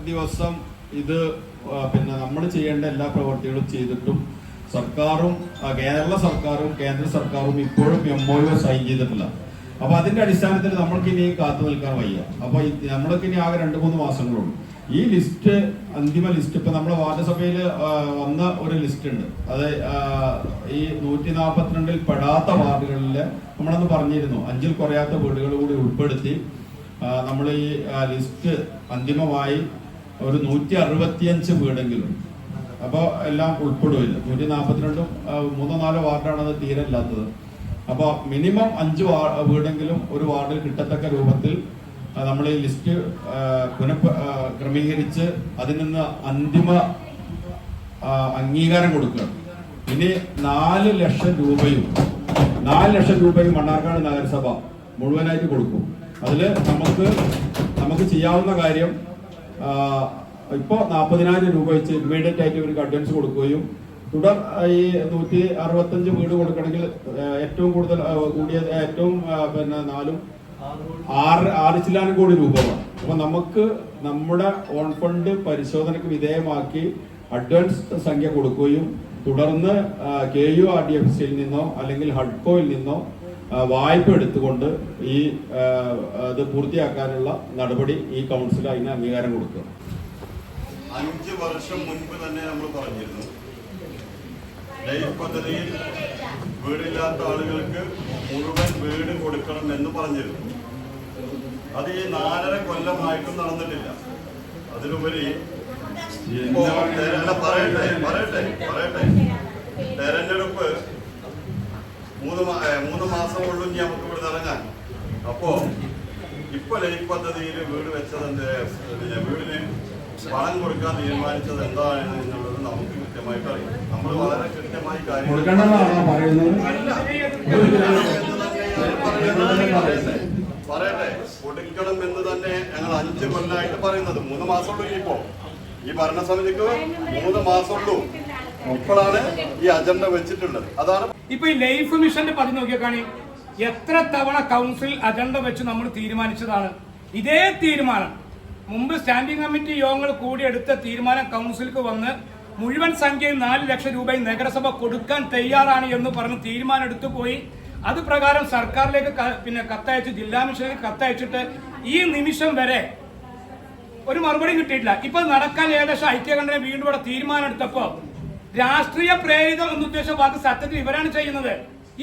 ദിവസം ഇത് നമ്മൾ ചെയ്യേണ്ട എല്ലാ പ്രവൃത്തികളും ചെയ്തിട്ടും സർക്കാരും കേരള സർക്കാരും കേന്ദ്ര സർക്കാരും ഇപ്പോഴും MOU സൈൻ ചെയ്തിട്ടില്ല. അപ്പൊ അതിന്റെ അടിസ്ഥാനത്തിൽ നമ്മൾക്ക് ഇനി കാത്തു നിൽക്കാൻ വയ്യ. അപ്പൊ നമ്മൾക്ക് ഇനി ആകെ 2-3 മാസങ്ങളുള്ളൂ. ഈ ലിസ്റ്റ്, അന്തിമ ലിസ്റ്റ് ഇപ്പൊ നമ്മുടെ വാർഡസഭയിൽ വന്ന ഒരു ലിസ്റ്റ് ഉണ്ട്. അത് ഈ 142 പെടാത്ത വാർഡുകളിൽ നമ്മളന്ന് പറഞ്ഞിരുന്നു 5-ൽ കുറയാത്ത വീടുകൾ കൂടി ഉൾപ്പെടുത്തി നമ്മൾ ഈ ലിസ്റ്റ് അന്തിമമായി ഒരു 165 വീടെങ്കിലും, അപ്പോൾ എല്ലാം ഉൾപ്പെടുമില്ല. 142 3-4 വാർഡാണത് തീരെ ഇല്ലാത്തത്. അപ്പോൾ മിനിമം 5 വീടെങ്കിലും ഒരു വാർഡിൽ കിട്ടത്തക്ക രൂപത്തിൽ നമ്മൾ ഈ ലിസ്റ്റ് ക്രമീകരിച്ച് അതിൽ നിന്ന് അന്തിമ അംഗീകാരം കൊടുക്കുക. ഇനി 4 ലക്ഷം രൂപയും മണ്ണാർക്കാട് നഗരസഭ മുഴുവനായിട്ട് കൊടുക്കും. അതിൽ നമുക്ക് ചെയ്യാവുന്ന കാര്യം ഇപ്പോൾ 40,000 രൂപ വെച്ച് ഇമ്മീഡിയറ്റ് ആയിട്ട് ഇവർക്ക് അഡ്വാൻസ് കൊടുക്കുകയും തുടർ ഈ 165 വീട് കൊടുക്കണമെങ്കിൽ ഏറ്റവും കൂടുതൽ കൂടിയത് ഏറ്റവും 6 ചില്ലാനും കോടി രൂപ വേണം. അപ്പൊ നമുക്ക് നമ്മുടെ ഓൺ ഫണ്ട് പരിശോധനയ്ക്ക് വിധേയമാക്കി അഡ്വാൻസ് സംഖ്യ കൊടുക്കുകയും തുടർന്ന് KURDFCയിൽ നിന്നോ അല്ലെങ്കിൽ ഹഡ്കോയിൽ നിന്നോ വായ്പ എടുത്തുകൊണ്ട് ഈ ഇത് പൂർത്തിയാക്കാനുള്ള നടപടി ഈ കൗൺസിൽ അതിന് അംഗീകാരം കൊടുക്കുക. 5 വർഷം മുൻപ് തന്നെ നമ്മൾ പറഞ്ഞിരുന്നു, ലൈഫ് പദ്ധതിയിൽ വീടില്ലാത്ത ആളുകൾക്ക് മുഴുവൻ വീട് കൊടുക്കണം എന്ന് പറഞ്ഞിരുന്നു. അത് ഈ 4.5 കൊല്ലമായിട്ടും നടന്നിട്ടില്ല. അതിലുപരി പറയട്ടെ തെരഞ്ഞെടുപ്പ് 3 മാസം കൊള്ളും നമുക്ക് ഇവിടെ ഇറങ്ങാൻ. അപ്പോ ഇപ്പൊ ലൈഫ് പദ്ധതിയിൽ വീട് വെച്ചതിന്റെ വീടിന് പണം കൊടുക്കാൻ തീരുമാനിച്ചത് എന്താണെന്ന് എന്നുള്ളത് നമുക്ക് കൃത്യമായിട്ട് അറിയാം. നമ്മൾ വളരെ കൃത്യമായി പറയട്ടെ കൊടുക്കണം എന്ന് തന്നെ ഞങ്ങൾ 5 കൊല്ലമായിട്ട് പറയുന്നത്. 3 മാസമുള്ളൂ. ഇപ്പോ ഈ ഭരണസമിതിക്ക് 3 മാസമുള്ളൂ. ഇപ്പോഴാണ് ഈ അജണ്ട വെച്ചിട്ടുള്ളത്. അതാണ് ഇപ്പൊ ഈ ലൈഫ് മിഷന്റെ പതി നോക്കിയാൽ എത്ര തവണ കൗൺസിൽ അജണ്ട വെച്ച് നമ്മൾ തീരുമാനിച്ചതാണ്. ഇതേ തീരുമാനം മുമ്പ് സ്റ്റാൻഡിംഗ് കമ്മിറ്റി യോഗങ്ങൾ കൂടിയെടുത്ത തീരുമാനം കൗൺസിലേക്ക് വന്ന് മുഴുവൻ സംഖ്യയും 4 ലക്ഷം രൂപയും നഗരസഭ കൊടുക്കാൻ തയ്യാറാണ് എന്ന് പറഞ്ഞ് തീരുമാനം എടുത്തു പോയി. അത് പ്രകാരം സർക്കാരിലേക്ക് കത്തയച്ച് ജില്ലാ മിഷനിലേക്ക് കത്തയച്ചിട്ട് ഈ നിമിഷം വരെ ഒരു മറുപടി കിട്ടിയിട്ടില്ല. ഇപ്പൊ നടക്കാൻ ഏകദേശം ഐക്യകണ്ഠനെ വീണ്ടും ഇവിടെ തീരുമാനം എടുത്തപ്പോ രാഷ്ട്രീയ പ്രേരിതം എന്ന് ഉദ്ദേശിച്ച വാക്ക് സത്യത്തിൽ ഇവരാണ് ചെയ്യുന്നത്.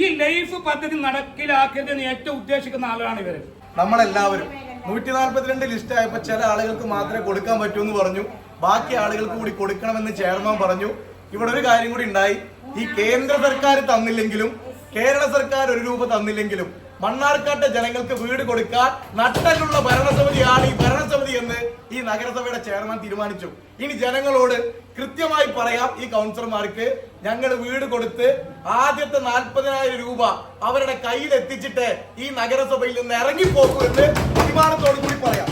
ഈ ലൈഫ് പദ്ധതി നടക്കിലാക്കിയതെന്ന് ഏറ്റവും ഉദ്ദേശിക്കുന്ന ആളാണ് ഇവര്. നമ്മളെല്ലാവരും 142 ലിസ്റ്റ് ആയപ്പോ ചില ആളുകൾക്ക് മാത്രമേ കൊടുക്കാൻ പറ്റൂ എന്ന് പറഞ്ഞു. ബാക്കി ആളുകൾക്ക് കൂടി കൊടുക്കണമെന്ന് ചെയർമാൻ പറഞ്ഞു. ഇവിടെ ഒരു കാര്യം കൂടി ഉണ്ടായി. ഈ കേന്ദ്ര സർക്കാർ തന്നില്ലെങ്കിലും കേരള സർക്കാർ 1 രൂപ തന്നില്ലെങ്കിലും മണ്ണാർക്കാട്ടെ ജനങ്ങൾക്ക് വീട് കൊടുക്കാൻ നട്ടലുള്ള ഭരണസമിതിയാണ് ഈ ഭരണസമിതി എന്ന് ഈ നഗരസഭയുടെ ചെയർമാൻ തീരുമാനിച്ചു. ഇനി ജനങ്ങളോട് കൃത്യമായി പറയാം, ഈ കൗൺസിലർമാർക്ക് ഞങ്ങൾ വീട് കൊടുത്ത് ആദ്യത്തെ 40,000 രൂപ അവരുടെ കയ്യിൽ എത്തിച്ചിട്ട് ഈ നഗരസഭയിൽ നിന്ന് ഇറങ്ങിപ്പോകുമെന്ന് തീരുമാനത്തോടു കൂടി പറയാം.